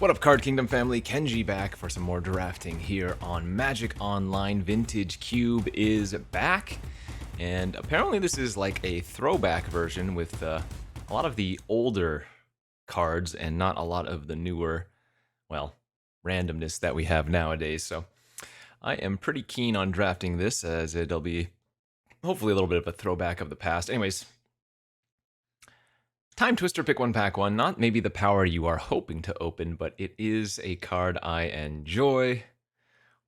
What up, Card Kingdom family? Kenji back for some more drafting here on Magic Online. Vintage Cube is back, and apparently this is like a throwback version with a lot of the older cards and not a lot of the newer, well, randomness that we have nowadays. So I am pretty keen on drafting this, as it'll be hopefully a little bit of a throwback of the past. Anyways, Time Twister, pick one, pack one. Not maybe the power you are hoping to open, but it is a card I enjoy.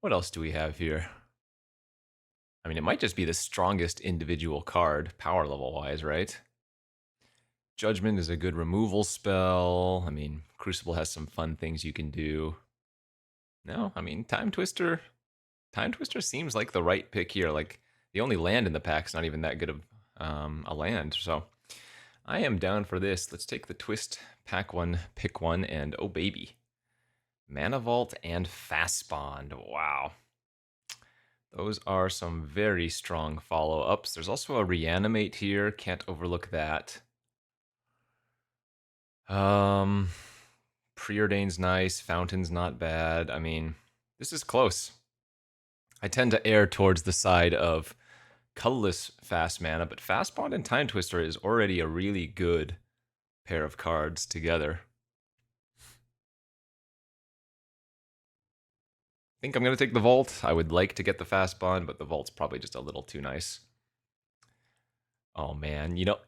What else do we have here? I mean, it might just be the strongest individual card, power level-wise, right? Judgment is a good removal spell. I mean, Crucible has some fun things you can do. No, I mean, Time Twister seems like the right pick here. Like, the only land in the pack's not even that good of a land, so I am down for this. Let's take the twist, pack one, pick one, and oh baby. Mana Vault and Fast Bond. Wow. Those are some very strong follow-ups. There's also a Reanimate here. Can't overlook that. Preordain's nice. Fountain's not bad. I mean, this is close. I tend to err towards the side of colorless fast mana, but Fast Bond and Time Twister is already a really good pair of cards together. I think I'm going to take the Vault. I would like to get the Fast Bond, but the Vault's probably just a little too nice. Oh man, you know,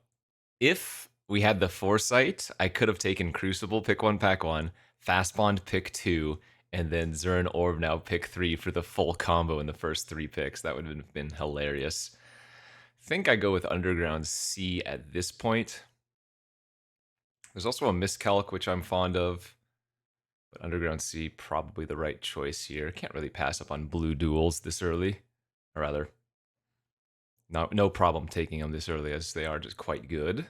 if we had the foresight, I could have taken Crucible, pick one, pack one, Fast Bond, pick two, and then Zern Orb now pick three for the full combo in the first three picks. That would have been hilarious. I think I go with Underground Sea at this point. There's also a Miscalc, which I'm fond of, but Underground Sea probably the right choice here. Can't really pass up on blue duels this early, or rather, no problem taking them this early, as they are just quite good.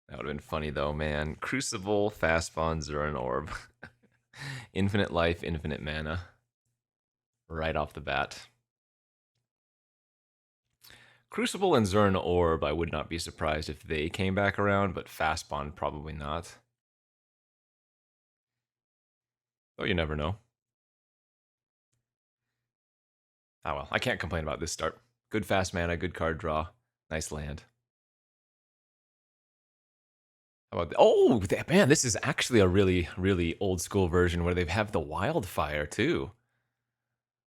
That would have been funny though, man. Crucible, Fast Bond, Zern Orb. Infinite life, infinite mana. Right off the bat. Crucible and Zern Orb, I would not be surprised if they came back around, but Fast Bond probably not. Oh, you never know. Ah well, I can't complain about this start. Good fast mana, good card draw, nice land. How about oh man, this is actually a really old school version where they have the wildfire too.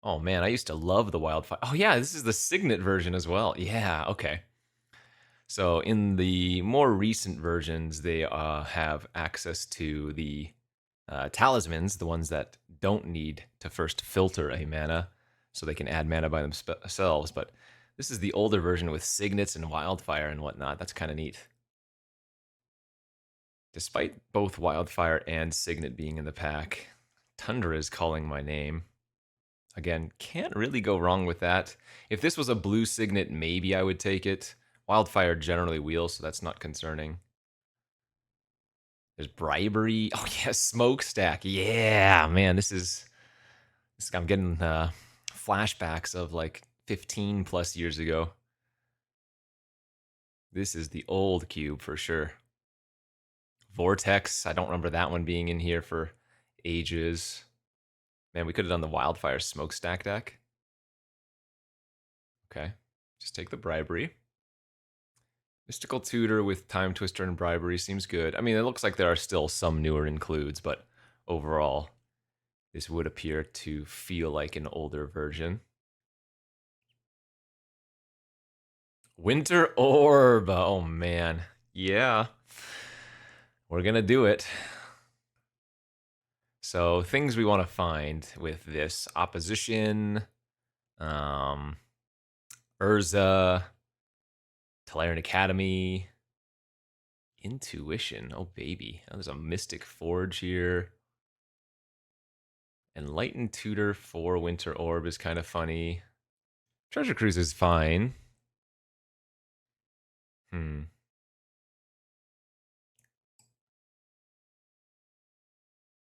Oh man, I used to love the wildfire. Oh yeah, this is the Signet version as well. Yeah, okay. So in the more recent versions, they have access to the talismans, the ones that don't need to first filter a mana, so they can add mana by themselves. But this is the older version with signets and wildfire and whatnot. That's kind of neat. Despite both wildfire and signet being in the pack, Tundra is calling my name. Again, can't really go wrong with that. If this was a blue signet, maybe I would take it. Wildfire generally wheels, so that's not concerning. There's bribery. Oh yeah, smokestack. Yeah, man, I'm getting flashbacks of like 15 plus years ago. This is the old cube for sure. Vortex. I don't remember that one being in here for ages. Man, we could have done the wildfire smokestack deck. Okay, just take the bribery. Mystical Tutor with Time Twister and Bribery seems good. I mean, it looks like there are still some newer includes, but overall, this would appear to feel like an older version. Winter Orb. Oh, man. Yeah. We're going to do it. So, things we want to find with this. Opposition. Urza. Tolarian Academy. Intuition. Oh, baby. Oh, there's a Mystic Forge here. Enlightened Tutor for Winter Orb is kind of funny. Treasure Cruise is fine.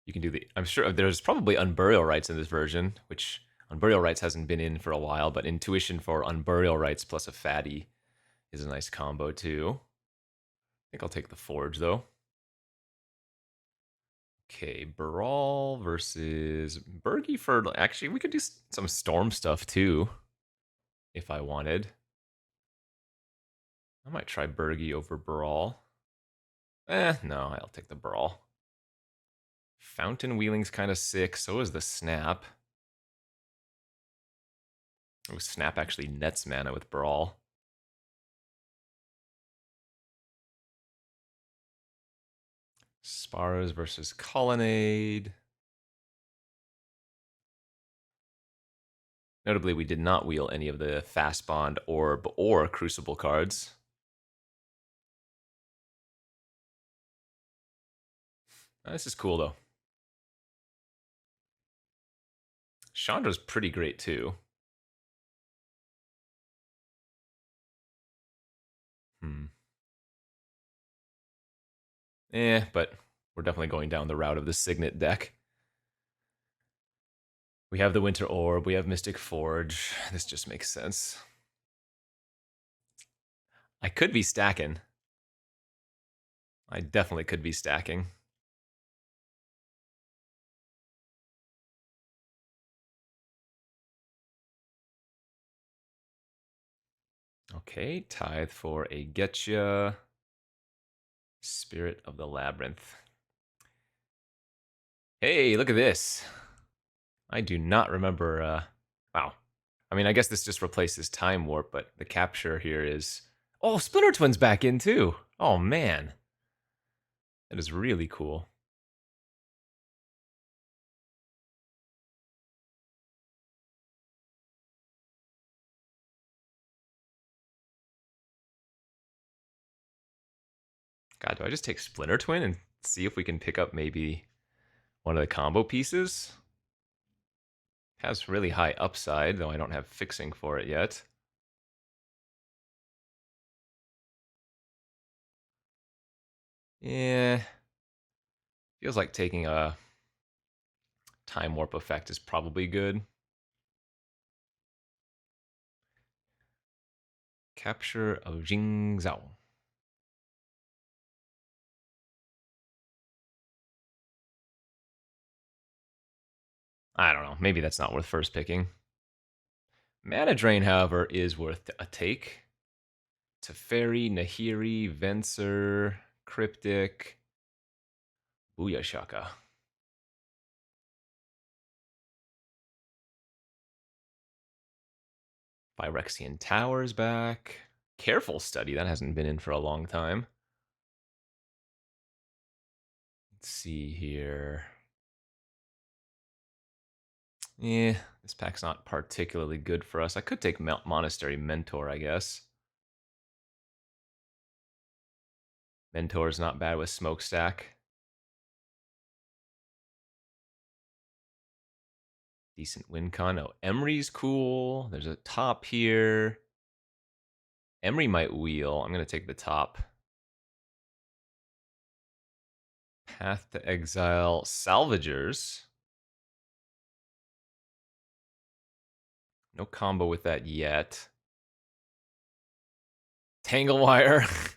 You can do the... I'm sure there's probably Unburial Rites in this version, which Unburial Rites hasn't been in for a while, but Intuition for Unburial Rites plus a fatty is a nice combo too. I think I'll take the Forge, though. Okay, Brawl versus Bergie for... Actually, we could do some Storm stuff too, if I wanted. I might try Bergie over Brawl. No, I'll take the Brawl. Fountain Wheeling's kind of sick, so is the Snap. Oh, Snap actually nets mana with Brawl. Sparrows versus Colonnade. Notably, we did not wheel any of the Fast Bond, Orb, or Crucible cards. This is cool, though. Chandra's pretty great, too. But we're definitely going down the route of the Signet deck. We have the Winter Orb, we have Mystic Forge. This just makes sense. I could be stacking. I definitely could be stacking. Okay, Tithe for a Getcha. Spirit of the Labyrinth. Hey, look at this. I do not remember. Wow. I mean, I guess this just replaces Time Warp, but the capture here is... Oh, Splinter Twin's back in too. Oh, man. That is really cool. God, do I just take Splinter Twin and see if we can pick up maybe one of the combo pieces? Has really high upside, though I don't have fixing for it yet. Yeah. Feels like taking a Time Warp effect is probably good. Capture of Jing Zhao. I don't know. Maybe that's not worth first picking. Mana Drain, however, is worth a take. Teferi, Nahiri, Venser, Cryptic, Booyashaka. Phyrexian Towers back. Careful Study, that hasn't been in for a long time. Let's see here. Yeah, this pack's not particularly good for us. I could take Monastery Mentor, I guess. Mentor's not bad with Smokestack. Decent win con. Oh, Emery's cool. There's a top here. Emery might wheel. I'm going to take the top. Path to Exile. Salvagers. No combo with that yet. Tanglewire.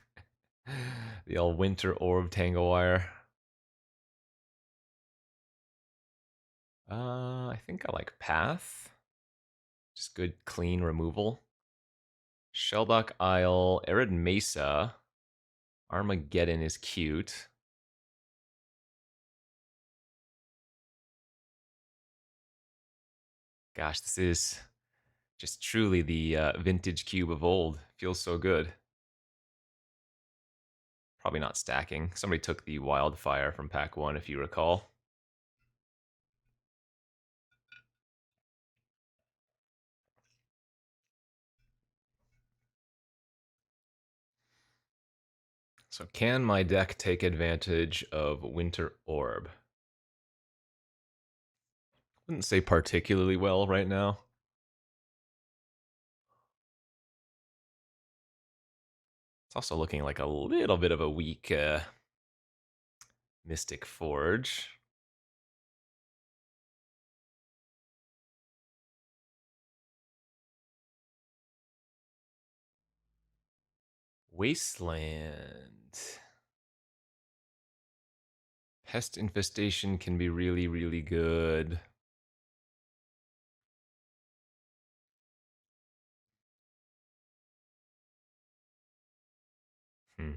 The old Winter Orb Tanglewire. I think I like Path. Just good, clean removal. Sheldock Isle, Arid Mesa. Armageddon is cute. Gosh, this is just truly the vintage cube of old. Feels so good. Probably not stacking. Somebody took the Wildfire from pack 1, if you recall. So can my deck take advantage of Winter Orb? Wouldn't say particularly well right now. It's also looking like a little bit of a weak Mystic Forge. Wasteland. Pest infestation can be really, really good. Hmm.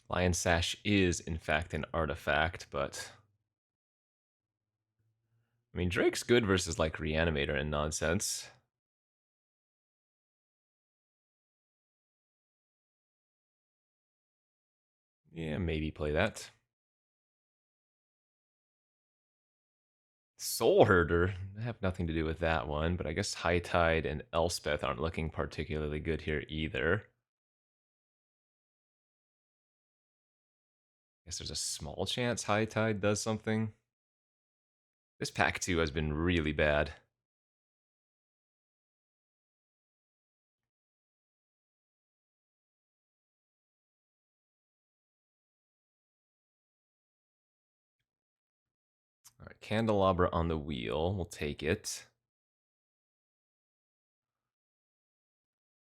Lion Sash is, in fact, an artifact, but I mean, Drake's good versus like Reanimator and nonsense. Yeah, maybe play that. Soul Herder, I have nothing to do with that one, but I guess High Tide and Elspeth aren't looking particularly good here either. I guess there's a small chance High Tide does something. This pack 2 has been really bad. All right, Candelabra on the wheel. We'll take it.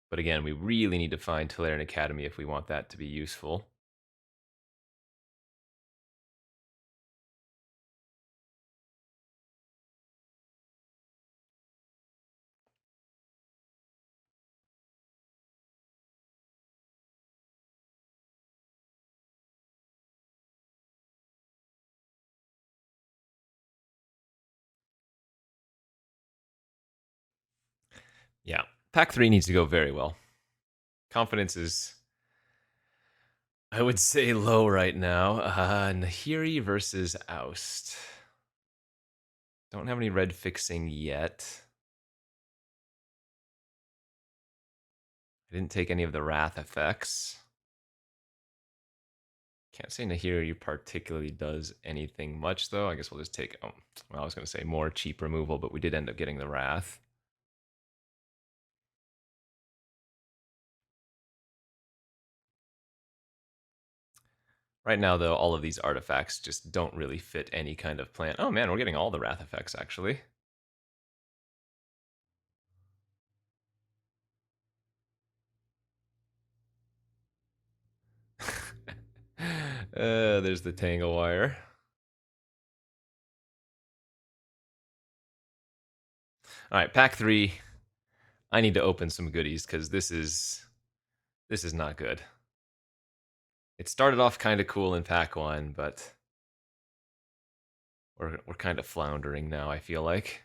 But again, we really need to find Tolarian Academy if we want that to be useful. Yeah, pack 3 needs to go very well. Confidence is, I would say, low right now. Nahiri versus Oust. Don't have any red fixing yet. I didn't take any of the Wrath effects. Can't say Nahiri particularly does anything much, though. I guess we'll just take, well, I was going to say more cheap removal, but we did end up getting the Wrath. Right now, though, all of these artifacts just don't really fit any kind of plan. Oh man, we're getting all the Wrath effects, actually. There's the Tangle Wire. All right, pack 3. I need to open some goodies because this is not good. It started off kind of cool in pack 1, but we're kind of floundering now, I feel like.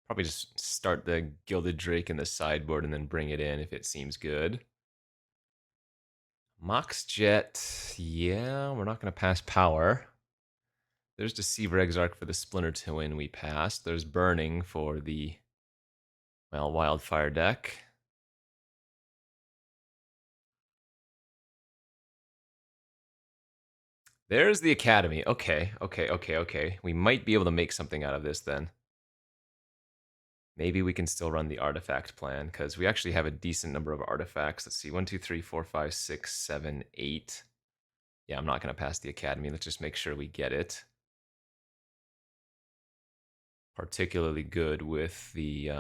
Probably just start the Gilded Drake in the sideboard and then bring it in if it seems good. Mox Jet, yeah, we're not going to pass power. There's Deceiver Exarch for the Splinter Twin we passed. There's Burning for the, well, Wildfire deck. There's the Academy. Okay. We might be able to make something out of this then. Maybe we can still run the artifact plan because we actually have a decent number of artifacts. Let's see, 1, 2, 3, 4, 5, 6, 7, 8. Yeah, I'm not going to pass the Academy. Let's just make sure we get it. Particularly good with the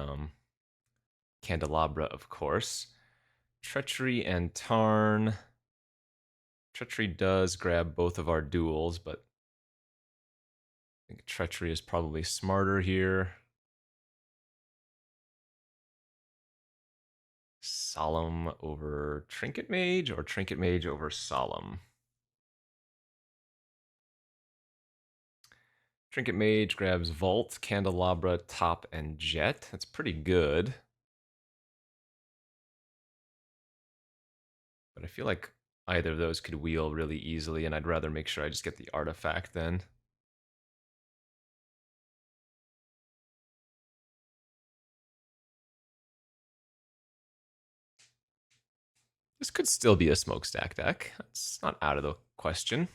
Candelabra, of course. Treachery and Tarn. Treachery does grab both of our duels, but I think Treachery is probably smarter here. Solemn over Trinket Mage or Trinket Mage over Solemn? Trinket Mage grabs Vault, Candelabra, Top, and Jet. That's pretty good. But I feel like either of those could wheel really easily, and I'd rather make sure I just get the artifact then. This could still be a smokestack deck. It's not out of the question.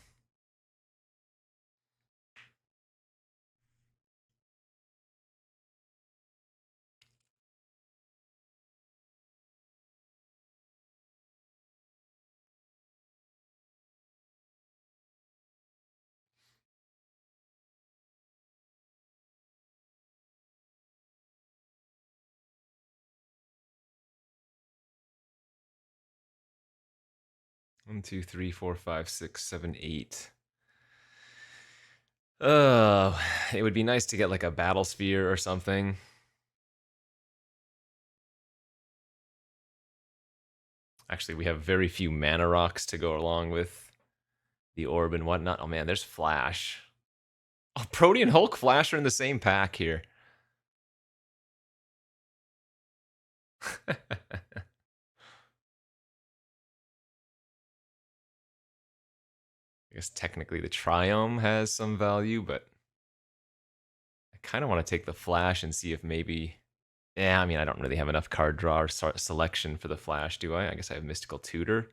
1, 2, 3, 4, 5, 6, 7, 8. It would be nice to get like a battle sphere or something. Actually, we have very few mana rocks to go along with the orb and whatnot. Oh man, there's Flash. Oh, Protean Hulk, Flash are in the same pack here. I guess technically the Triome has some value, but I kind of want to take the Flash and see if maybe... Yeah, I mean, I don't really have enough card draw or selection for the Flash, do I? I guess I have Mystical Tutor.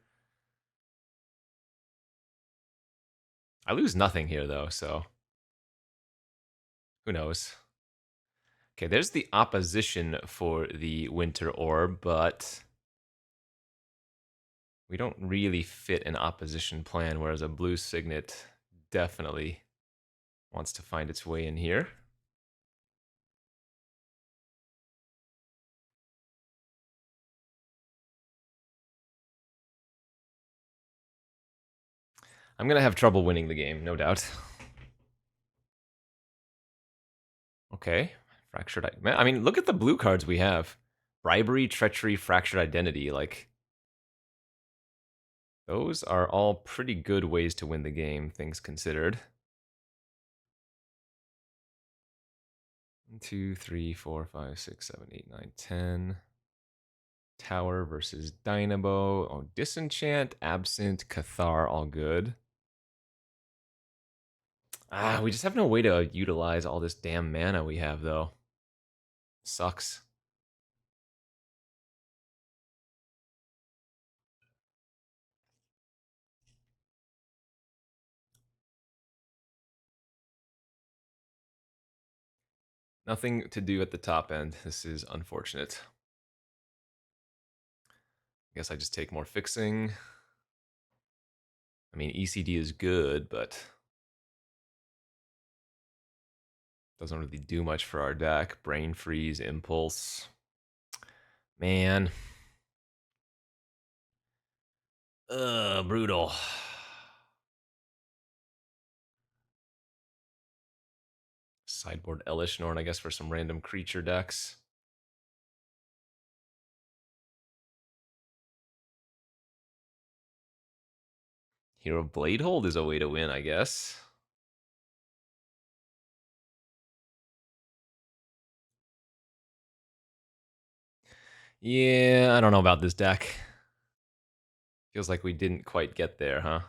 I lose nothing here, though, so... Who knows? Okay, there's the opposition for the Winter Orb, but... we don't really fit an opposition plan, whereas a blue Signet definitely wants to find its way in here. I'm going to have trouble winning the game, no doubt. Okay, Fractured... Man, I mean, look at the blue cards we have. Bribery, Treachery, Fractured Identity, like... those are all pretty good ways to win the game, things considered. 1, 2, 3, 4, 5, 6, 7, 8, 9, 10. Tower versus Dynamo. Oh, Disenchant, Absent, Cathar, all good. We just have no way to utilize all this damn mana we have, though. Sucks. Nothing to do at the top end. This is unfortunate. I guess I just take more fixing. I mean, ECD is good, but doesn't really do much for our deck. Brain Freeze, Impulse. Man. Brutal. Sideboard Elishnorn, I guess, for some random creature decks. Hero Bladehold is a way to win, I guess. Yeah, I don't know about this deck. Feels like we didn't quite get there, huh?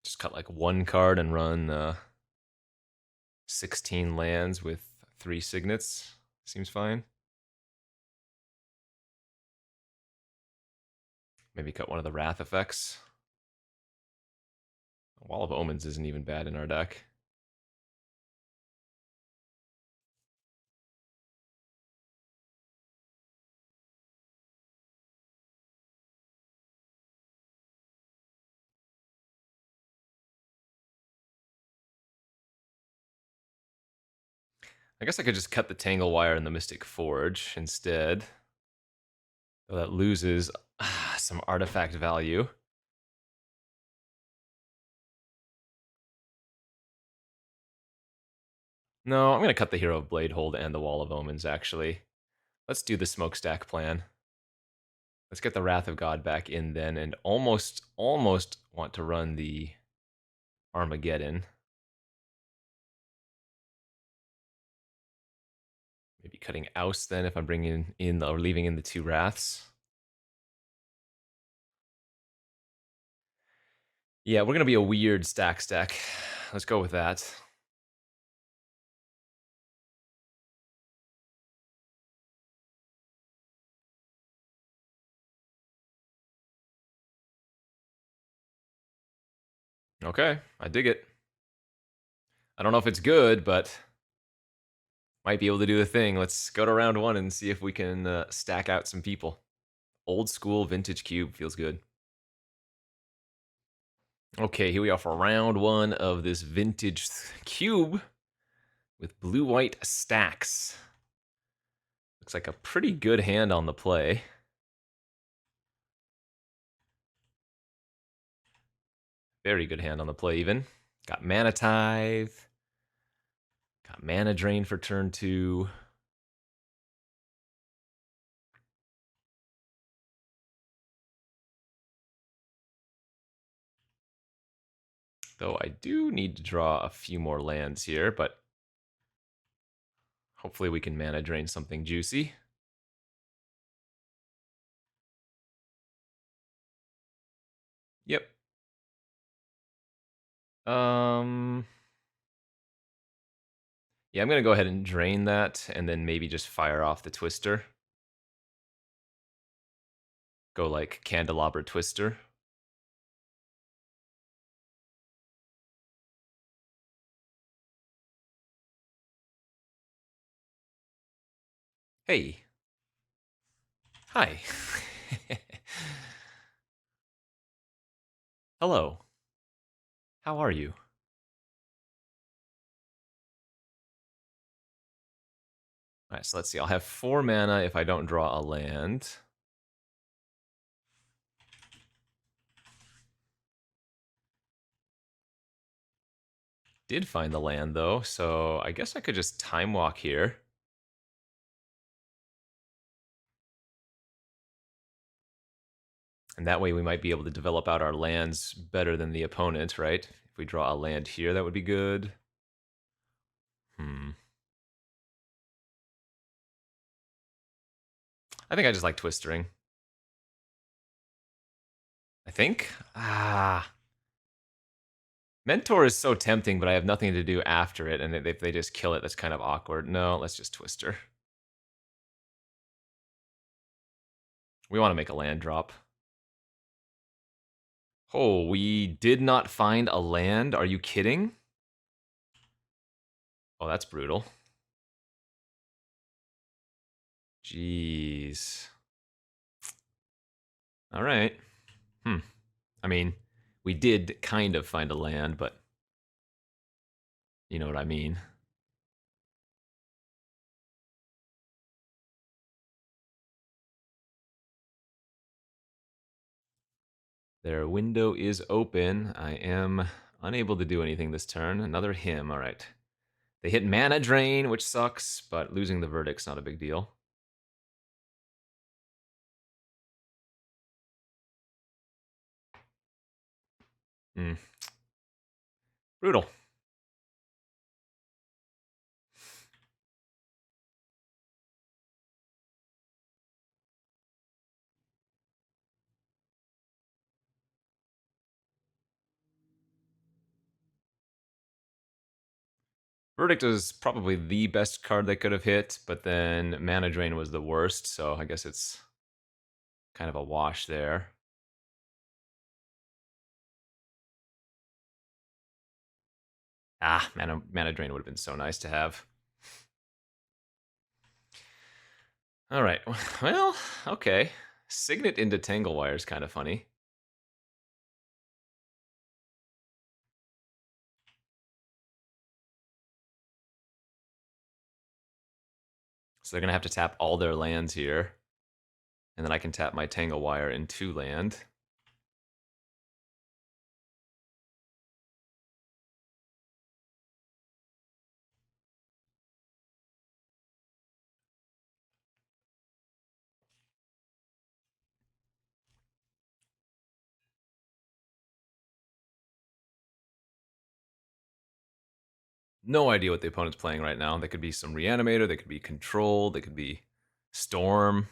Just cut like one card and run 16 lands with 3 signets. Seems fine. Maybe cut one of the Wrath effects. Wall of Omens isn't even bad in our deck. I guess I could just cut the Tangle Wire and the Mystic Forge instead. So that loses some artifact value. No, I'm going to cut the Hero of Bladehold and the Wall of Omens, actually. Let's do the Smokestack plan. Let's get the Wrath of God back in then, and almost want to run the Armageddon. Maybe cutting Oust then if I'm bringing in or leaving in the 2 Wraths. Yeah, we're going to be a weird Stax deck. Let's go with that. Okay, I dig it. I don't know if it's good, but might be able to do the thing. Let's go to round 1 and see if we can stack out some people. Old school vintage cube feels good. Okay, here we are for round one of this vintage cube with blue-white stacks. Looks like a pretty good hand on the play. Very good hand on the play, even. Got Mana Tithe. Got Mana Drain for turn 2. Though I do need to draw a few more lands here, but hopefully we can Mana Drain something juicy. Yep. Yeah, I'm going to go ahead and drain that, and then maybe just fire off the Twister. Go like Candelabra Twister. Hey. Hi. Hello. How are you? All right, so let's see. I'll have 4 mana if I don't draw a land. Did find the land, though, so I guess I could just Time Walk here. And that way we might be able to develop out our lands better than the opponent, right? If we draw a land here, that would be good. I think I just like Twistering. I think? Mentor is so tempting, but I have nothing to do after it, and if they just kill it, that's kind of awkward. No, let's just Twister. We want to make a land drop. Oh, we did not find a land? Are you kidding? Oh, that's brutal. Jeez. All right. I mean, we did kind of find a land, but you know what I mean. Their window is open. I am unable to do anything this turn. Another him. All right. They hit Mana Drain, which sucks, but losing the Verdict's not a big deal. Brutal. Verdict was probably the best card they could have hit, but then Mana Drain was the worst, so I guess it's kind of a wash there. Mana Drain would have been so nice to have. All right, well, okay. Signet into Tanglewire is kind of funny. So they're going to have to tap all their lands here. And then I can tap my Tanglewire in 2 land. No idea what the opponent's playing right now. They could be some Reanimator, they could be Control, they could be Storm.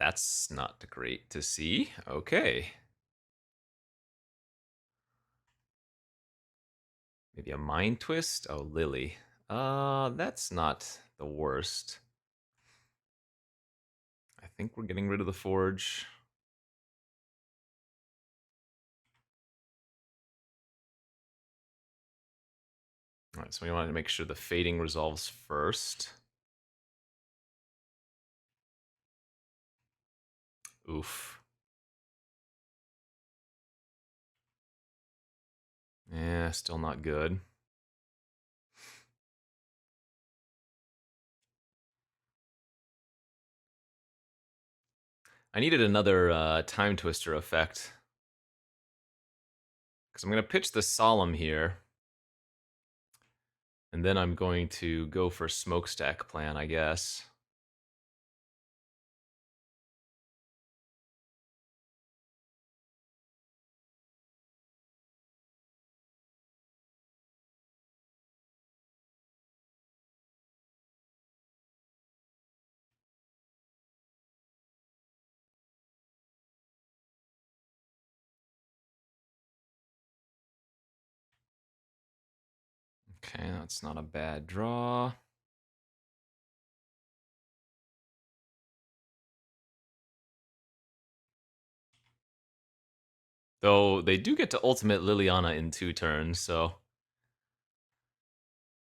That's not great to see. Okay. Maybe a Mind Twist? Oh, Lily. That's not the worst. I think we're getting rid of the Forge. All right, so we wanted to make sure the Fading resolves first. Oof. Yeah, still not good. I needed another time twister effect. Because I'm going to pitch the Solemn here. And then I'm going to go for Smokestack plan, I guess. Okay, that's not a bad draw. Though they do get to ultimate Liliana in 2 turns, so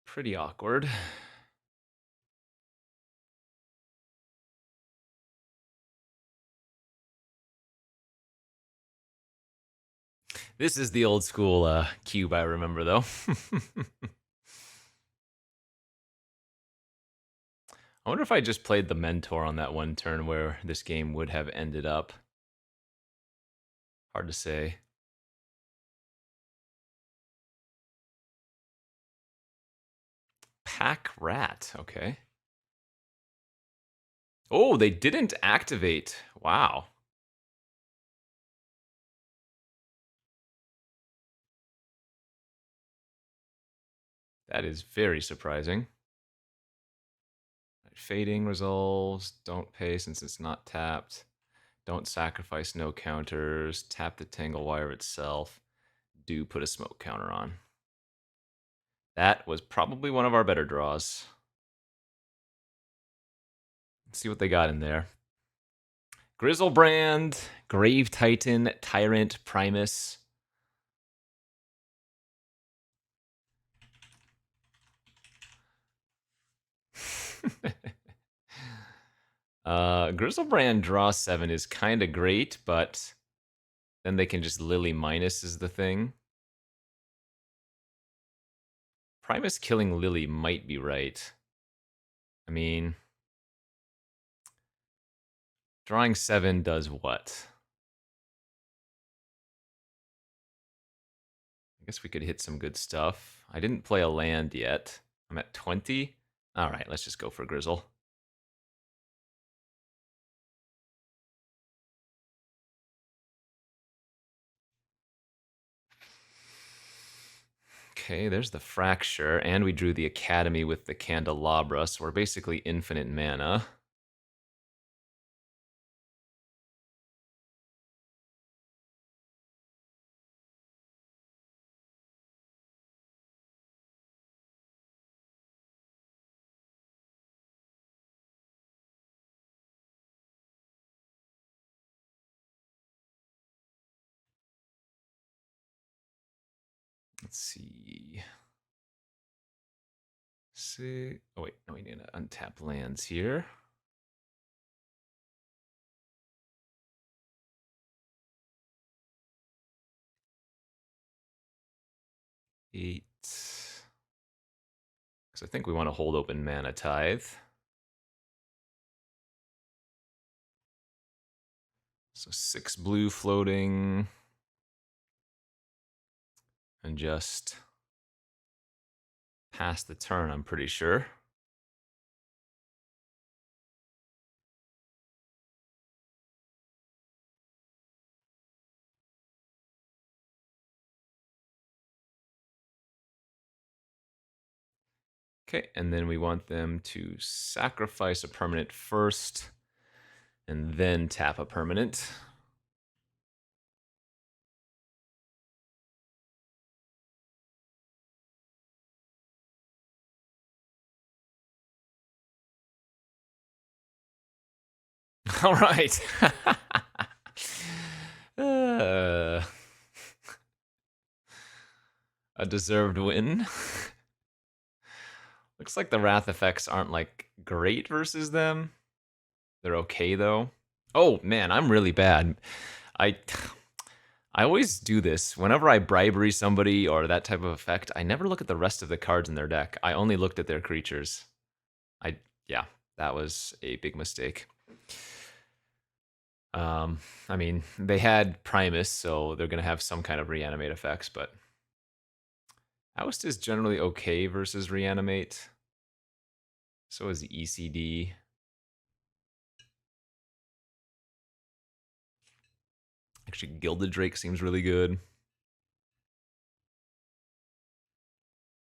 pretty awkward. This is the old school cube I remember, though. I wonder if I just played the Mentor on that one turn where this game would have ended up. Hard to say. Pack Rat, okay. Oh, they didn't activate. Wow. That is very surprising. Fading resolves. Don't pay since it's not tapped. Don't sacrifice no counters. Tap the Tangle Wire itself. Do put a smoke counter on. That was probably one of our better draws. Let's see what they got in there. Grizzlebrand, Grave Titan, Tyrant, Primus. Grizzlebrand draw 7 is kind of great, but then they can just Lily minus is the thing. Primus killing Lily might be right. I mean, drawing 7 does what? I guess we could hit some good stuff. I didn't play a land yet. I'm at 20. All right, let's just go for Grizzle. Okay, there's the Fracture, and we drew the Academy with the Candelabra, so we're basically infinite mana. Let's see. Oh wait, no, we need to untap lands here. Eight. Because I think we want to hold open Mana Tithe. So 6 blue floating. And just pass the turn, I'm pretty sure. Okay, and then we want them to sacrifice a permanent first, and then tap a permanent. All right. A deserved win. Looks like the Wrath effects aren't like great versus them. They're okay though. Oh man, I'm really bad. I I always do this. Whenever I bribery somebody or that type of effect, I never look at the rest of the cards in their deck. I only looked at their creatures. I yeah, that was a big mistake. Um, I mean, they had Primus, so they're gonna have some kind of reanimate effects, but Oust is generally okay versus reanimate. So is ECD. Actually, Gilded Drake seems really good.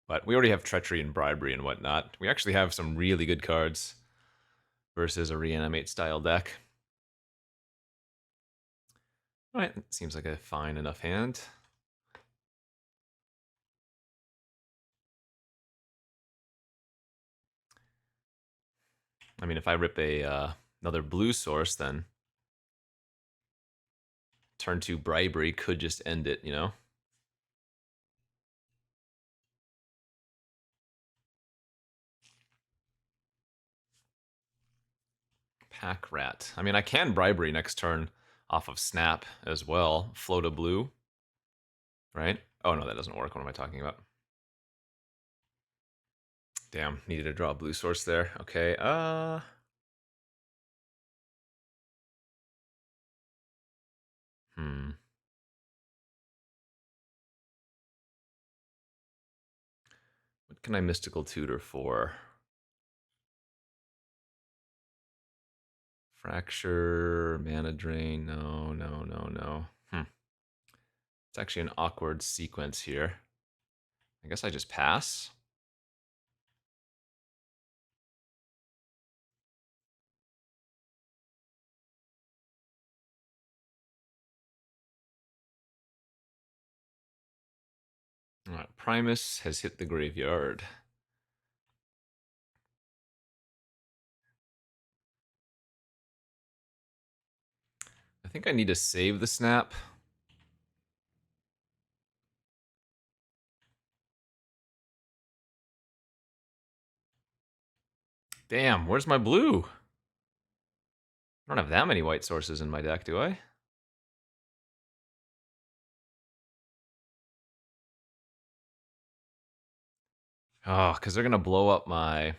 But we already have Treachery and Bribery and whatnot. We actually have some really good cards versus a reanimate style deck. Alright, seems like a fine enough hand. I mean, if I rip a another blue source, then turn 2 Bribery could just end it, you know? Pack Rat. I mean, I can Bribery next turn off of Snap as well. Float a blue, right? Oh no, that doesn't work. What am I talking about? Damn, needed to draw a blue source there. Okay, What can I Mystical Tutor for? Fracture, Mana Drain, no, no, no, no. It's actually an awkward sequence here. I guess I just pass. All right, Primus has hit the graveyard. I think I need to save the snap. Damn, where's my blue? I don't have that many white sources in my deck, do I? Oh, because they're going to blow up my...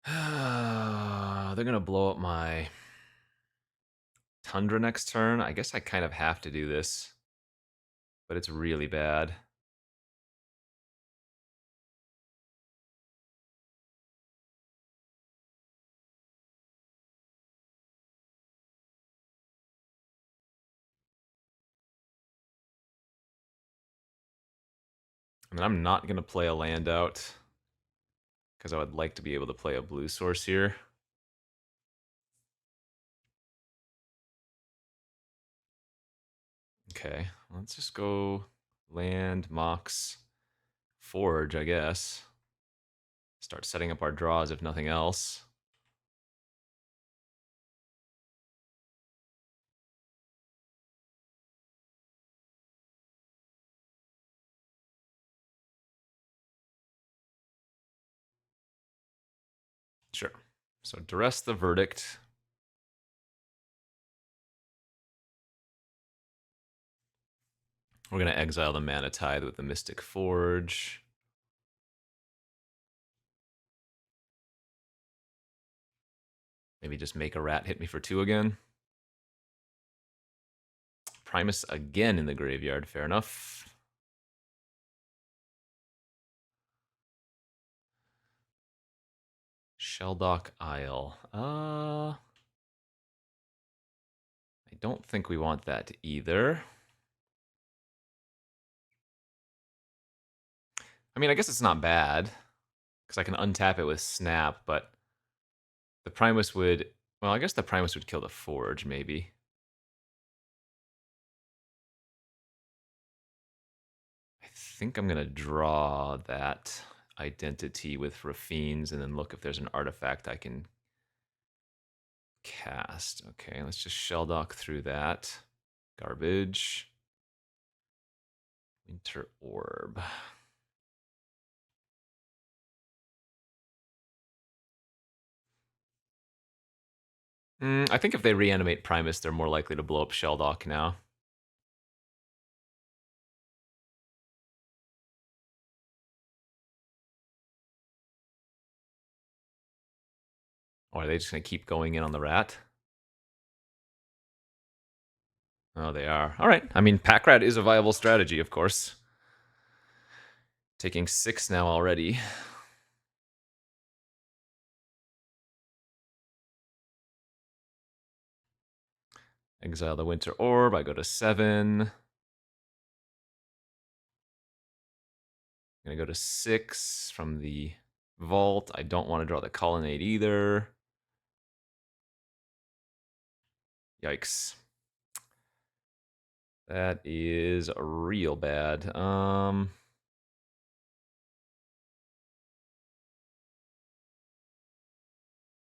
they're going to blow up my Tundra next turn. I guess I kind of have to do this. But it's really bad. I mean, I'm not going to play a land out. Because I would like to be able to play a blue source here. Okay, let's just go land, Mox, Forge, I guess. Start setting up our draws if nothing else. Sure. So duress the verdict. We're going to exile the Mana Tithe with the Mystic Forge. Maybe just make a rat hit me for 2 again. Primus again in the graveyard. Fair enough. Shelldock Isle. I don't think we want that either. I mean, I guess it's not bad. Because I can untap it with Snap, but the Primus would... Well, I guess the Primus would kill the Forge, maybe. I think I'm going to draw that identity with Raffine's and then look if there's an artifact I can cast. Okay, let's just Shelldock through that. Garbage. Winter Orb. I think if they reanimate Primus, they're more likely to blow up Sheldock now. Or are they just going to keep going in on the rat? Oh, they are. All right. I mean, Pack Rat is a viable strategy, of course. Taking 6 now already. Exile the Winter Orb. I go to 7. I'm going to go to 6 from the Vault. I don't want to draw the Colonnade either. Yikes. That is real bad. I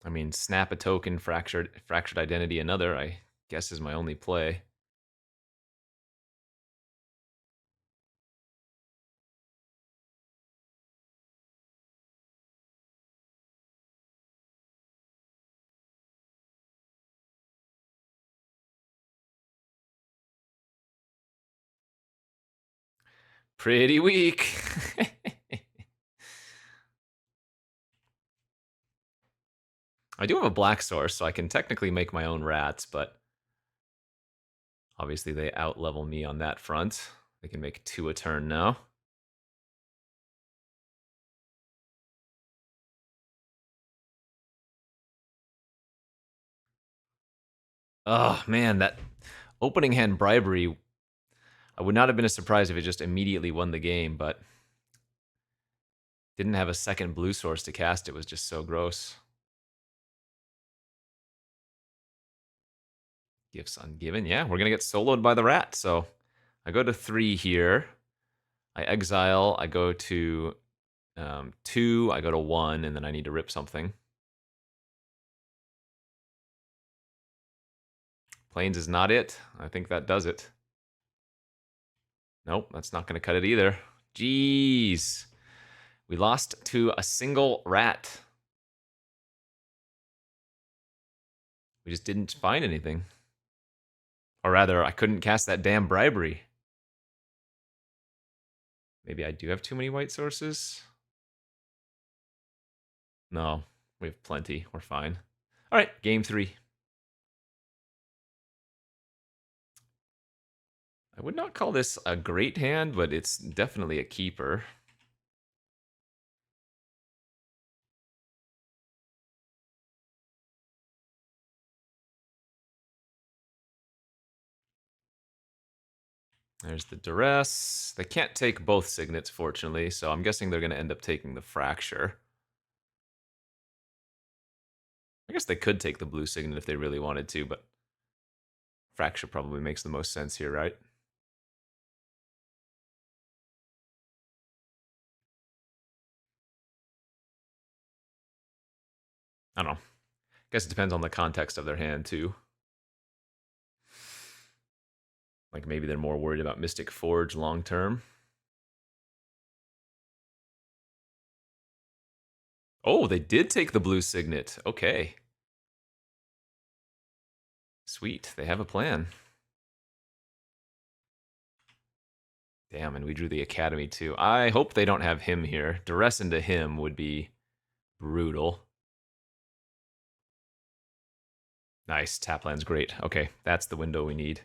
mean, snap a token, fractured identity, another, I guess is my only play. Pretty weak. I do have a black source, so I can technically make my own rats, but obviously they out-level me on that front. They can make 2 a turn now. Oh, man, that opening hand bribery, I would not have been as surprised if it just immediately won the game, but didn't have a second blue source to cast. It was just so gross. Gifts ungiven. Yeah, we're going to get soloed by the rat. So I go to 3 here. I exile. I go to 2. I go to 1, and then I need to rip something. Plains is not it. I think that does it. Nope, that's not going to cut it either. Jeez. We lost to a single rat. We just didn't find anything. Or rather, I couldn't cast that damn bribery. Maybe I do have too many white sources? No, we have plenty. We're fine. All right, game 3. I would not call this a great hand, but it's definitely a keeper. There's the duress. They can't take both signets, fortunately, so I'm guessing they're going to end up taking the fracture. I guess they could take the blue signet if they really wanted to, but fracture probably makes the most sense here, right? I don't know. Guess it depends on the context of their hand, too. Like maybe they're more worried about Mystic Forge long term. Oh, they did take the blue signet. Okay. Sweet. They have a plan. Damn, and we drew the Academy too. I hope they don't have him here. Duress into him would be brutal. Nice. Tap land's great. Okay, that's the window we need.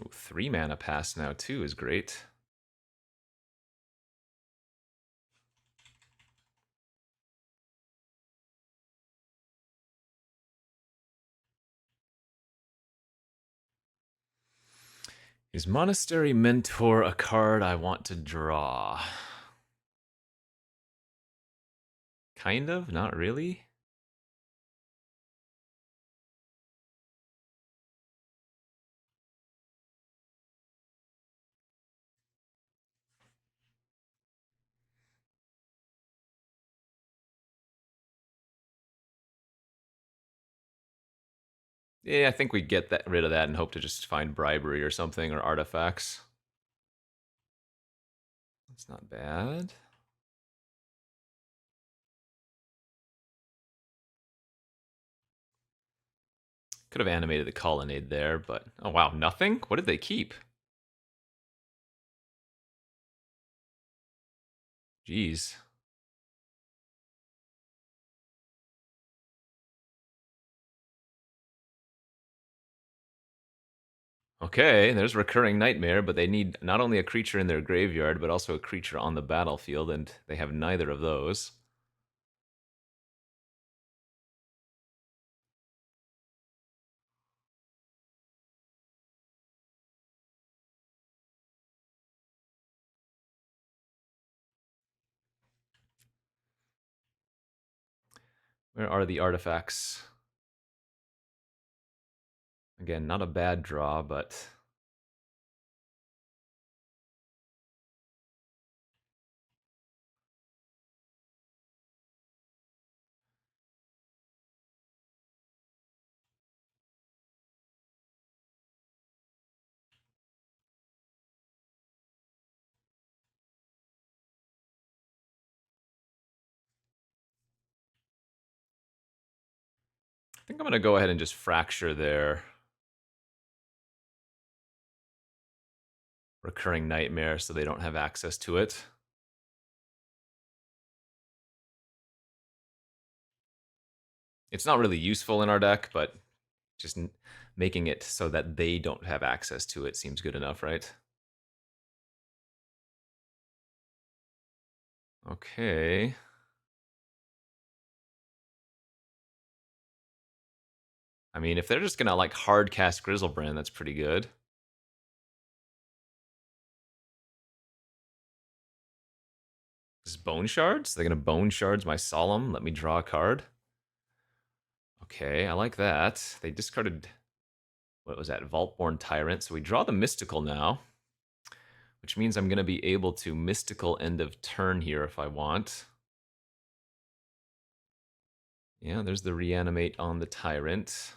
Ooh, 3 mana pass now too is great. Is Monastery Mentor a card I want to draw? Kind of, not really. Yeah, I think we get rid of that and hope to just find bribery or something, or artifacts. That's not bad. Could have animated the colonnade there, but oh wow, nothing? What did they keep? Jeez. Okay, there's Recurring Nightmare, but they need not only a creature in their graveyard, but also a creature on the battlefield, and they have neither of those. Where are the artifacts? Again, not a bad draw, but I think I'm going to go ahead and just fracture their Recurring Nightmare so they don't have access to it. It's not really useful in our deck, but just making it so that they don't have access to it seems good enough, right? Okay. I mean, if they're just gonna like hard cast Grizzlebrand, that's pretty good. This is Bone Shards? They're gonna Bone Shards my Solemn, let me draw a card. Okay, I like that. They discarded, what was that, Vaultborn Tyrant. So we draw the Mystical now, which means I'm gonna be able to Mystical end of turn here if I want. Yeah, there's the Reanimate on the Tyrant.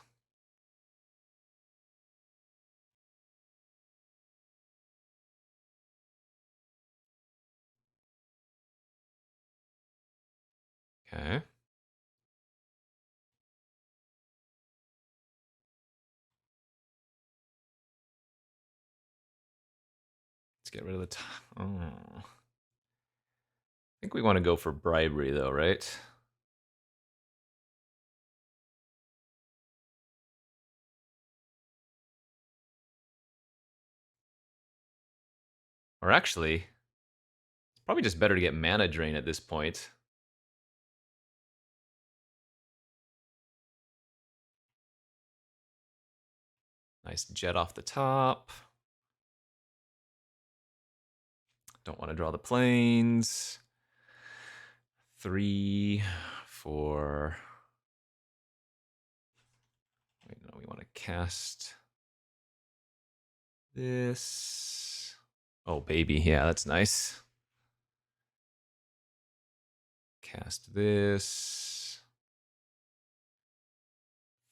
Okay. Let's get rid of the oh. I think we want to go for bribery though, right? Or actually, it's probably just better to get Mana Drain at this point. Nice jet off the top. Don't want to draw the planes. 3, 4. Wait, no, we want to cast this. Oh, baby. Yeah, that's nice. Cast this.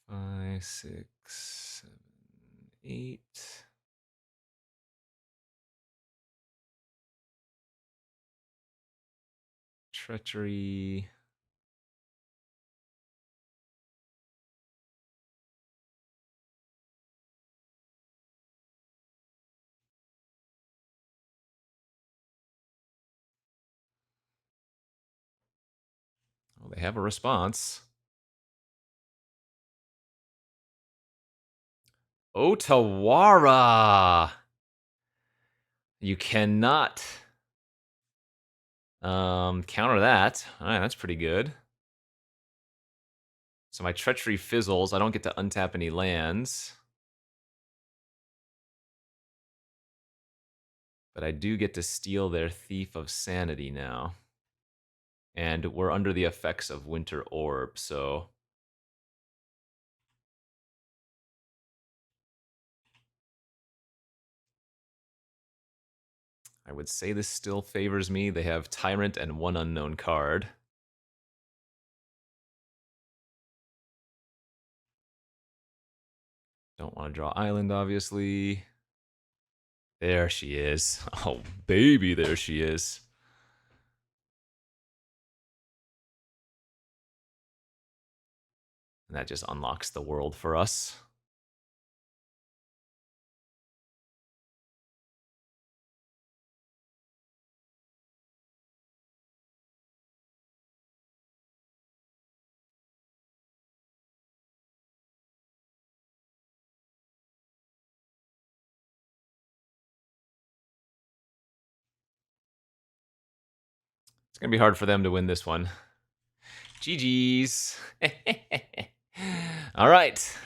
5, 6, 7, 8. Treachery. Well, they have a response. Otawara! You cannot counter that. Alright, that's pretty good. So my Treachery fizzles. I don't get to untap any lands. But I do get to steal their Thief of Sanity now. And we're under the effects of Winter Orb, so I would say this still favors me. They have Tyrant and one unknown card. Don't want to draw island, obviously. There she is. Oh, baby, there she is. And that just unlocks the world for us. It's going to be hard for them to win this one. GG's. All right.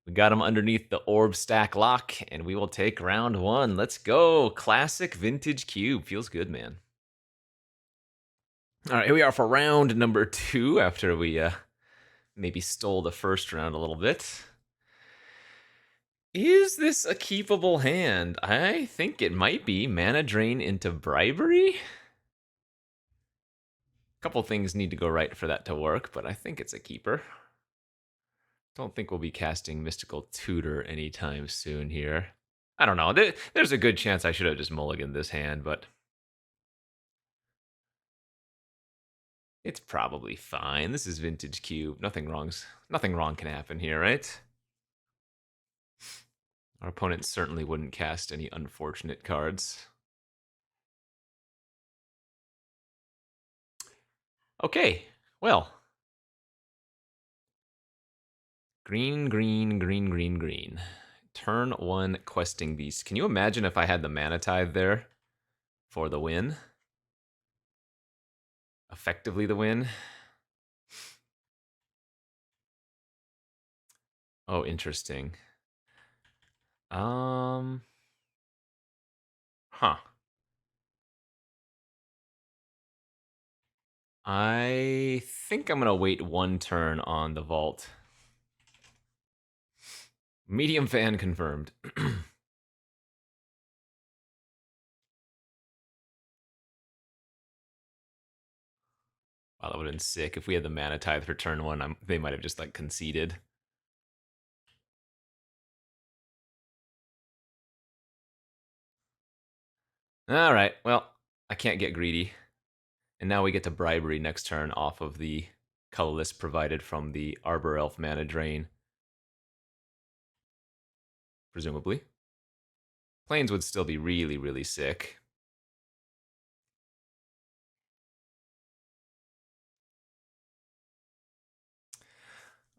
We got him underneath the orb stack lock, and we will take round one. Let's go. Classic vintage cube. Feels good, man. All right, here we are for round number 2 after we maybe stole the first round a little bit. Is this a keepable hand? I think it might be. Mana drain into bribery? A couple things need to go right for that to work, but I think it's a keeper. Don't think we'll be casting Mystical Tutor anytime soon here. I don't know. There's a good chance I should have just mulliganed this hand, but it's probably fine. This is vintage cube. Nothing wrong can happen here, right? Our opponent certainly wouldn't cast any unfortunate cards. Okay, well. Green, green, green, green, green. Turn 1 Questing Beast. Can you imagine if I had the Mana Tithe there for the win? Effectively the win? Oh, interesting. Huh. I think I'm gonna wait 1 turn on the vault. Medium fan confirmed. Wow, that would have been sick. If we had the Mana Tithe for turn 1, they might have just like conceded. Alright, well, I can't get greedy. And now we get to bribery next turn off of the colorless provided from the Arbor Elf mana drain. Presumably. Plains would still be really, really sick.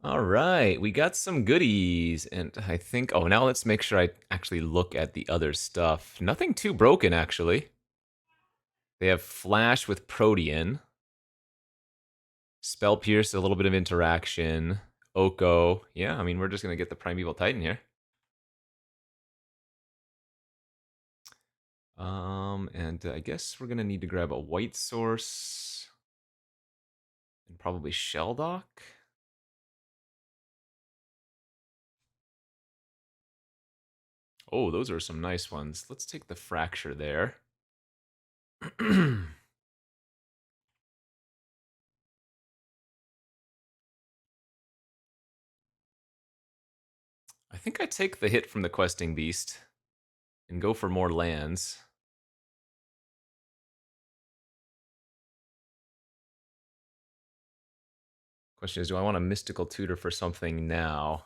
All right, we got some goodies, and I think, oh, now let's make sure I actually look at the other stuff. Nothing too broken, actually. They have Flash with Protean. Spell Pierce, a little bit of interaction. Oko. Yeah, I mean, we're just going to get the Primeval Titan here. And I guess we're going to need to grab a white source. And probably Shelldock. Oh, those are some nice ones. Let's take the Fracture there. I think I take the hit from the Questing Beast and go for more lands. Question is, do I want a Mystical Tutor for something now?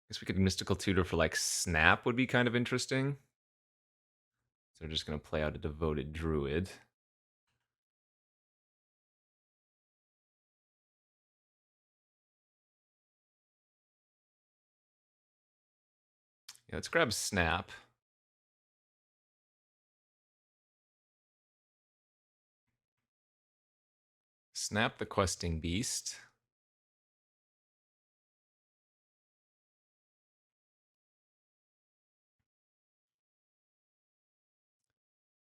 I guess we could Mystical Tutor for like Snap would be kind of interesting. So we're just going to play out a Devoted Druid. Yeah, let's grab Snap. Snap the Questing Beast.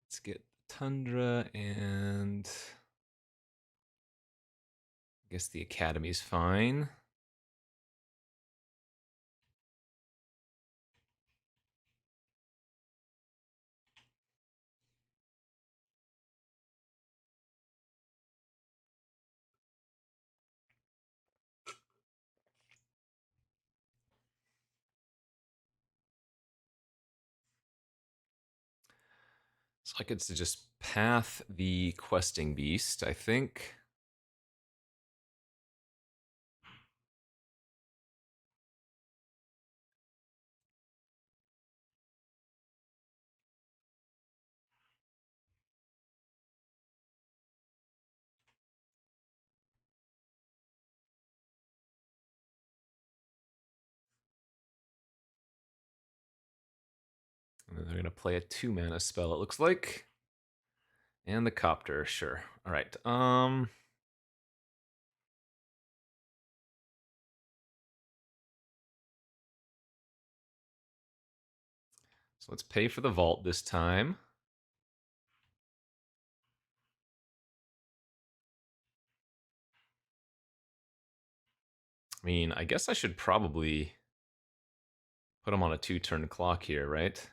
Let's get Tundra and I guess the Academy's fine. So I could just path the questing beast, I think. And then they're gonna play a 2-mana spell, it looks like. And the copter, sure. Alright. So let's pay for the vault this time. I mean, I guess I should probably put him on a 2-turn clock here, right?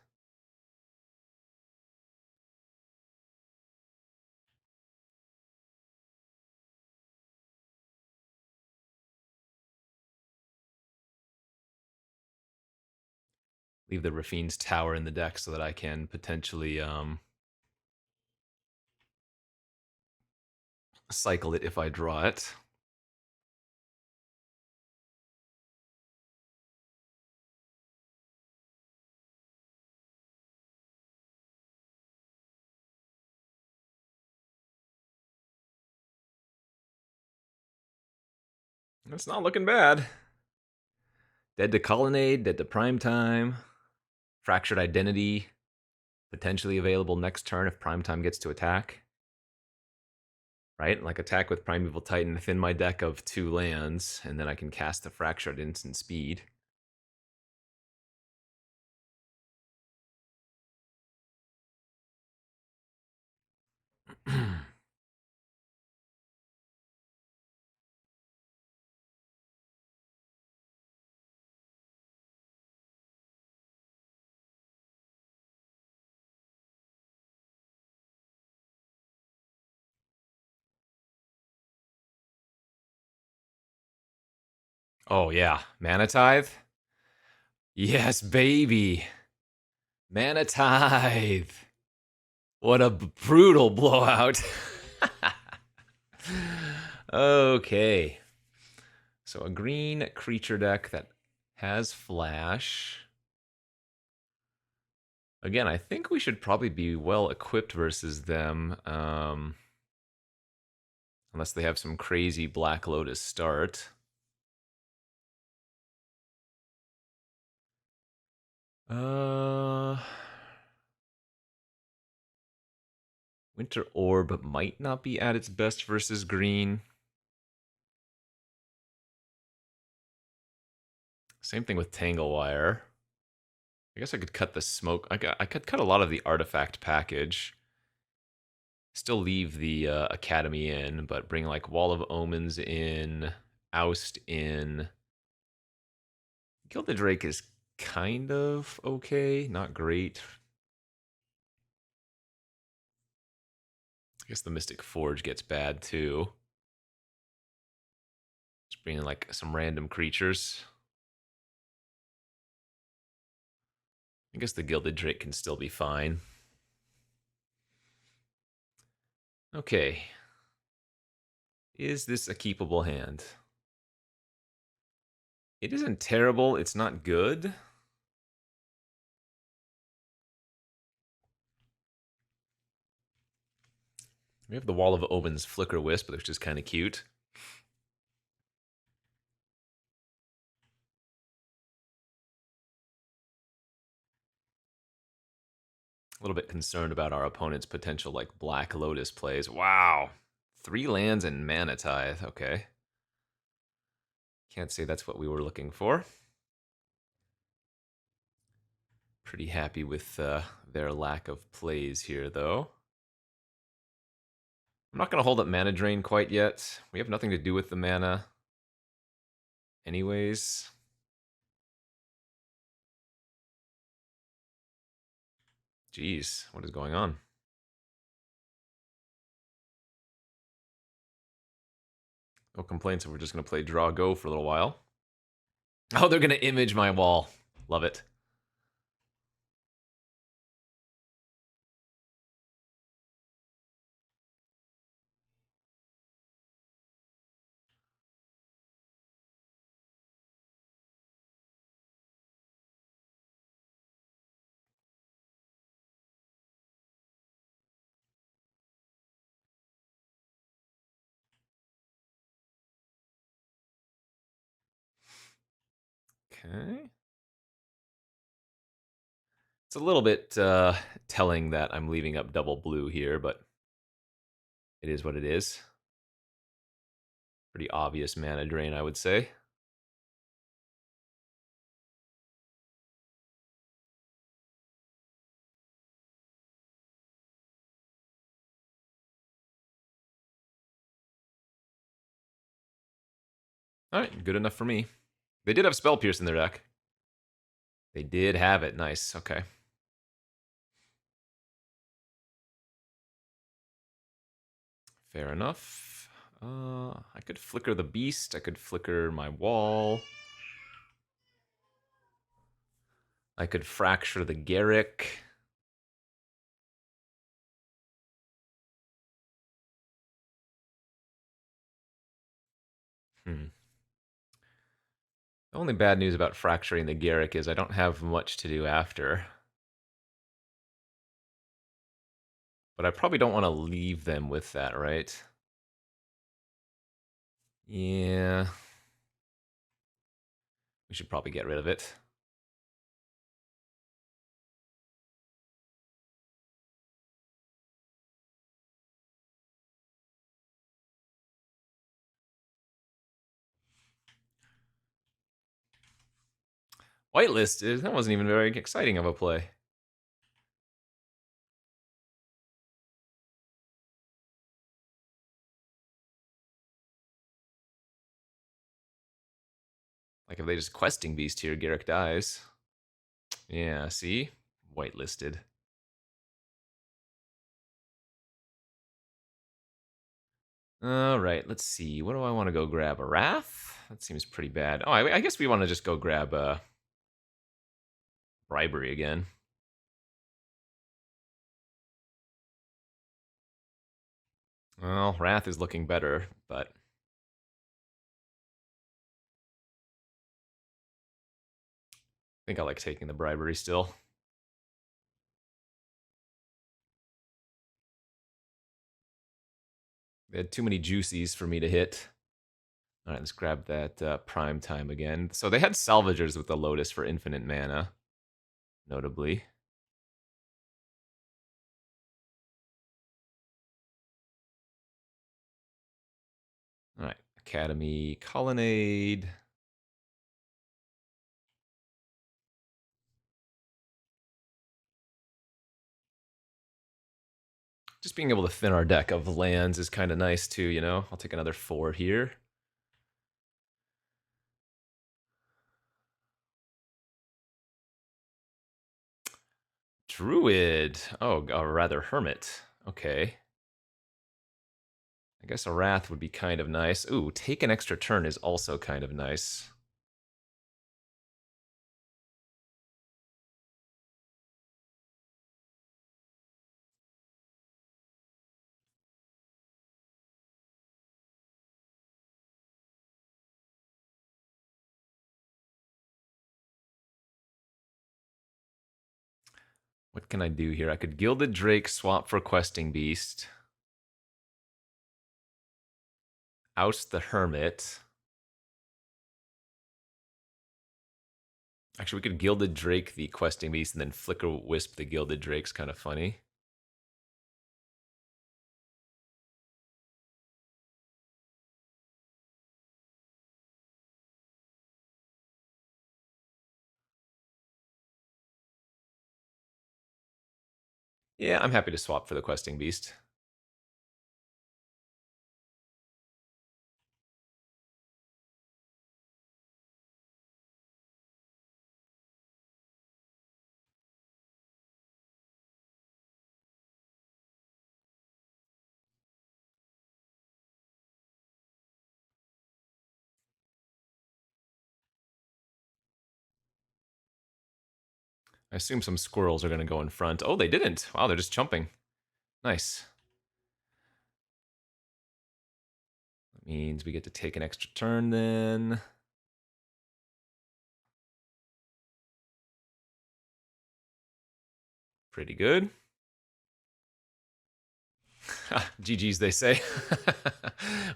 Leave the Rafine's Tower in the deck so that I can potentially cycle it if I draw it. It's not looking bad. Dead to Colonnade, dead to Primetime, Fractured Identity, potentially available next turn if Primetime gets to attack. Right? Like attack with Primeval Titan, thin my deck of 2 lands, and then I can cast the Fractured instant speed. Oh yeah, Mana Tithe? Yes, baby. Mana Tithe. What a brutal blowout. Okay. So a green creature deck that has flash. Again, I think we should probably be well equipped versus them. Unless they have some crazy Black Lotus start. Winter Orb might not be at its best versus green. Same thing with Tanglewire. I guess I could cut the smoke. I could cut a lot of the artifact package. Still leave the Academy in, but bring like Wall of Omens in, Oust in. Gilded Drake is kind of okay, not great. I guess the Mystic Forge gets bad too. Just bring in like some random creatures. I guess the Gilded Drake can still be fine. Okay. Is this a keepable hand? It isn't terrible. It's not good. We have the Wall of Omens Flicker Wisp, which is kind of cute. A little bit concerned about our opponent's potential like Black Lotus plays. Wow. 3 lands and Mana Tithe. Okay. Can't say that's what we were looking for. Pretty happy with their lack of plays here, though. I'm not going to hold up Mana Drain quite yet. We have nothing to do with the mana. Anyways. Jeez, what is going on? No complaints if we're just going to play Draw Go for a little while. Oh, they're going to image my wall. Love it. Okay. It's a little bit telling that I'm leaving up double blue here, but it is what it is. Pretty obvious mana drain, I would say. Alright, good enough for me. They did have Spell Pierce in their deck. They did have it. Nice. Okay. Fair enough. I could flicker the beast. I could flicker my wall. I could fracture the Garrick. The only bad news about fracturing the Garrick is I don't have much to do after. But I probably don't want to leave them with that, right? Yeah. We should probably get rid of it. Whitelisted? That wasn't even very exciting of a play. Like if they just questing beast here, Garrick dies. Yeah, see? Whitelisted. Alright, let's see. What do I want to go grab? A Wrath? That seems pretty bad. Oh, I guess we want to just go grab Bribery again. Well, Wrath is looking better, but I think I like taking the Bribery still. They had too many juicies for me to hit. All right, let's grab that Prime Time again. So they had Salvagers with the Lotus for infinite mana, notably. All right, Academy Colonnade. Just being able to thin our deck of lands is kind of nice too, you know? I'll take another 4 here. Druid. Oh, or rather Hermit. Okay. I guess a Wrath would be kind of nice. Ooh, take an extra turn is also kind of nice. What can I do here? I could Gilded Drake, swap for Questing Beast. Oust the Hermit. Actually, we could Gilded Drake the Questing Beast and then Flicker Wisp the Gilded Drake's kind of funny. Yeah, I'm happy to swap for the Questing Beast. I assume some squirrels are going to go in front. Oh, they didn't. Wow, they're just jumping. Nice. That means we get to take an extra turn then. Pretty good. GG's, they say.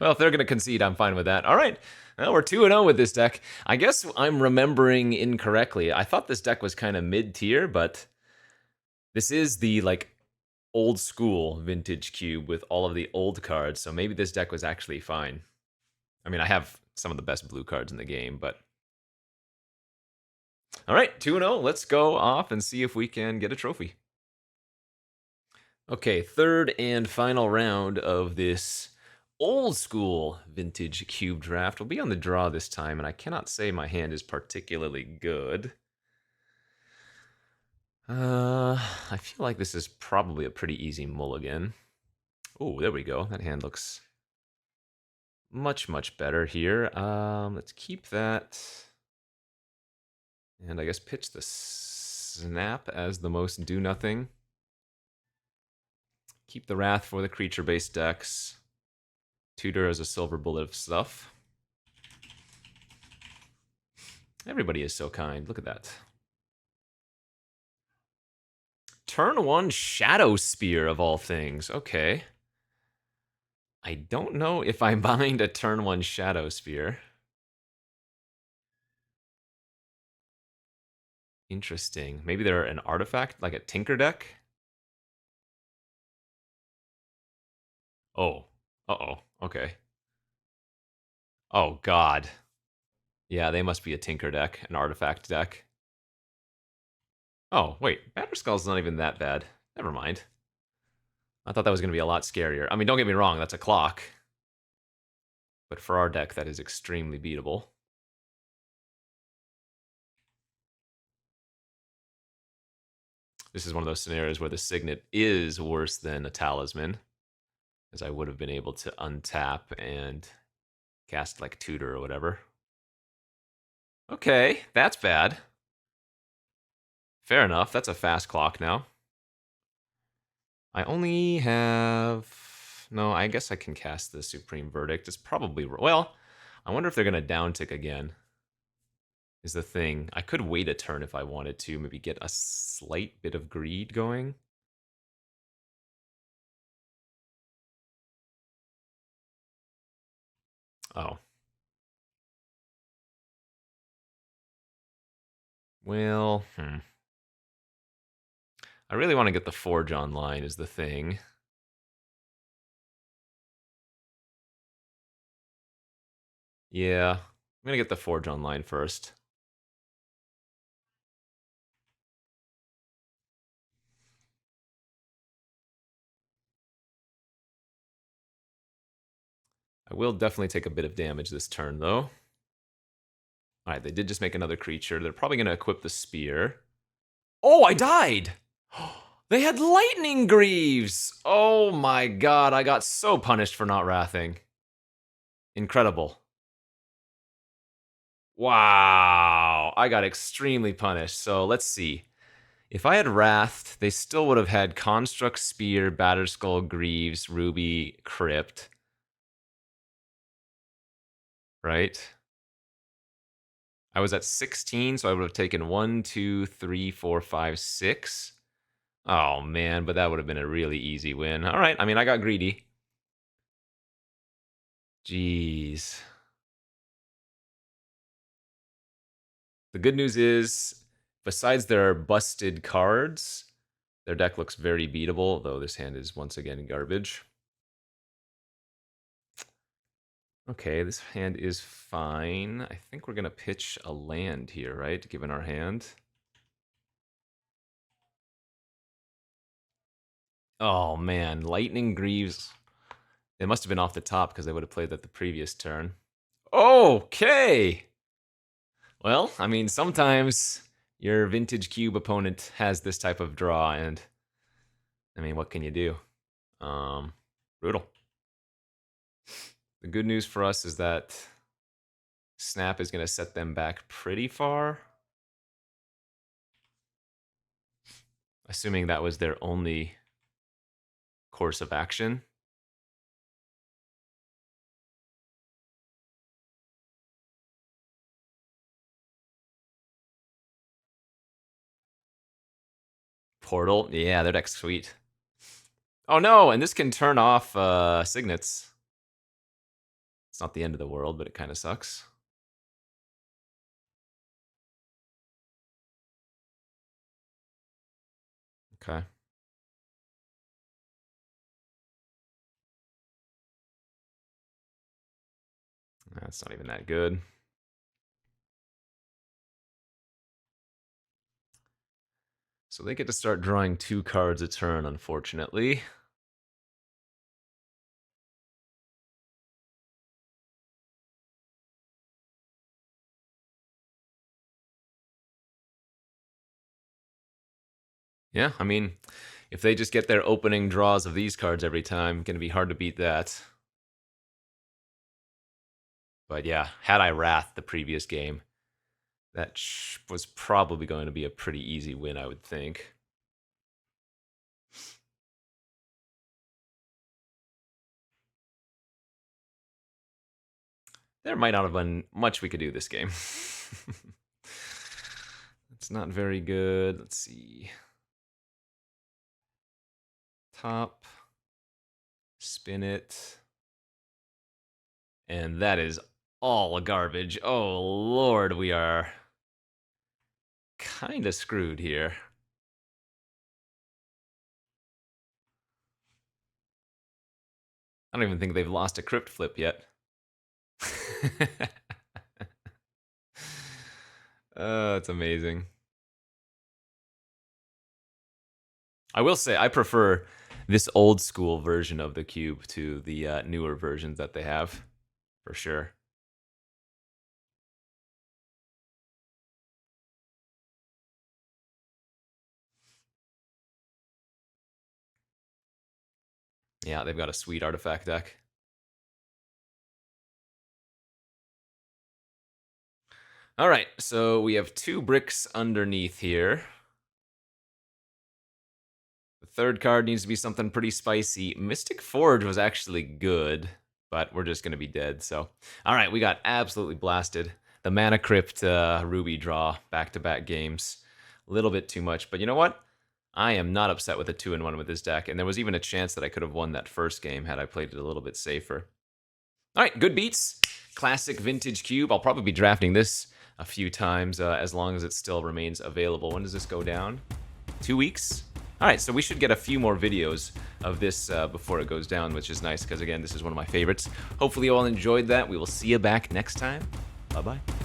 Well, if they're going to concede, I'm fine with that. All right. Well, we're 2-0 with this deck. I guess I'm remembering incorrectly. I thought this deck was kind of mid-tier, but this is the, like, old school vintage cube with all of the old cards, so maybe this deck was actually fine. I mean, I have some of the best blue cards in the game, but... All right, 2-0. Let's go off and see if we can get a trophy. Okay, third and final round of this old school vintage cube draft. We'll be on the draw this time, and I cannot say my hand is particularly good. I feel like this is probably a pretty easy mulligan. Oh, there we go. That hand looks much, much better here. Let's keep that. And I guess pitch the snap as the most do-nothing. Keep the Wrath for the creature-based decks. Tutor as a silver bullet of stuff. Everybody is so kind. Look at that. Turn 1 Shadow Spear, of all things. Okay. I don't know if I mind a turn 1 Shadow Spear. Interesting. Maybe they're an artifact, like a Tinker deck? Oh. Uh-oh. Okay. Oh, God. Yeah, they must be a Tinker deck, an artifact deck. Oh, wait. Batterskull's not even that bad. Never mind. I thought that was going to be a lot scarier. I mean, don't get me wrong, that's a clock. But for our deck, that is extremely beatable. This is one of those scenarios where the Signet is worse than a Talisman, as I would have been able to untap and cast like Tutor or whatever. Okay, that's bad. Fair enough, that's a fast clock now. I only have... No, I guess I can cast the Supreme Verdict. It's probably... Well, I wonder if they're going to downtick again, is the thing. I could wait a turn if I wanted to, maybe get a slight bit of greed going. Oh. Well, I really want to get the Forge online is the thing. Yeah, I'm gonna get the Forge online first. I will definitely take a bit of damage this turn, though. Alright, they did just make another creature. They're probably gonna equip the Spear. Oh, I died! They had Lightning Greaves! Oh my god, I got so punished for not wrathing. Incredible. Wow, I got extremely punished. So let's see. If I had wrathed, they still would have had Construct, Spear, Batterskull, Greaves, Ruby, Crypt. Right? I was at 16, so I would have taken 1, 2, 3, 4, 5, 6. Oh, man, but that would have been a really easy win. All right, I mean, I got greedy. Jeez. The good news is, besides their busted cards, their deck looks very beatable, though this hand is once again garbage. Okay, this hand is fine. I think we're going to pitch a land here, right, given our hand. Oh, man, Lightning Greaves. They must have been off the top because they would have played that the previous turn. Okay! Well, I mean, sometimes your Vintage Cube opponent has this type of draw, and I mean, what can you do? Brutal. The good news for us is that Snap is going to set them back pretty far. Assuming that was their only course of action. Portal, yeah, their deck's sweet. Oh no, and this can turn off signets. It's not the end of the world, but it kind of sucks. Okay. That's not even that good. So they get to start drawing 2 cards a turn, unfortunately. Yeah, I mean, if they just get their opening draws of these cards every time, gonna be hard to beat that. But yeah, had I Wrath the previous game, that was probably going to be a pretty easy win, I would think. There might not have been much we could do this game. It's not very good. Let's see. Top. Spin it. And that is all garbage. Oh, Lord, we are kind of screwed here. I don't even think they've lost a crypt flip yet. Oh, it's amazing. I will say I prefer this old school version of the cube to the newer versions that they have, for sure. Yeah, they've got a sweet artifact deck. All right, so we have 2 bricks underneath here. The third card needs to be something pretty spicy. Mystic Forge was actually good, but we're just going to be dead, so. All right, we got absolutely blasted. The Mana Crypt Ruby draw, back-to-back games. A little bit too much, but you know what? I am not upset with a 2-1 with this deck, and there was even a chance that I could have won that first game had I played it a little bit safer. All right, good beats. Classic vintage cube. I'll probably be drafting this a few times as long as it still remains available. When does this go down? 2 weeks? All right, so we should get a few more videos of this before it goes down, which is nice because, again, this is one of my favorites. Hopefully you all enjoyed that. We will see you back next time. Bye-bye.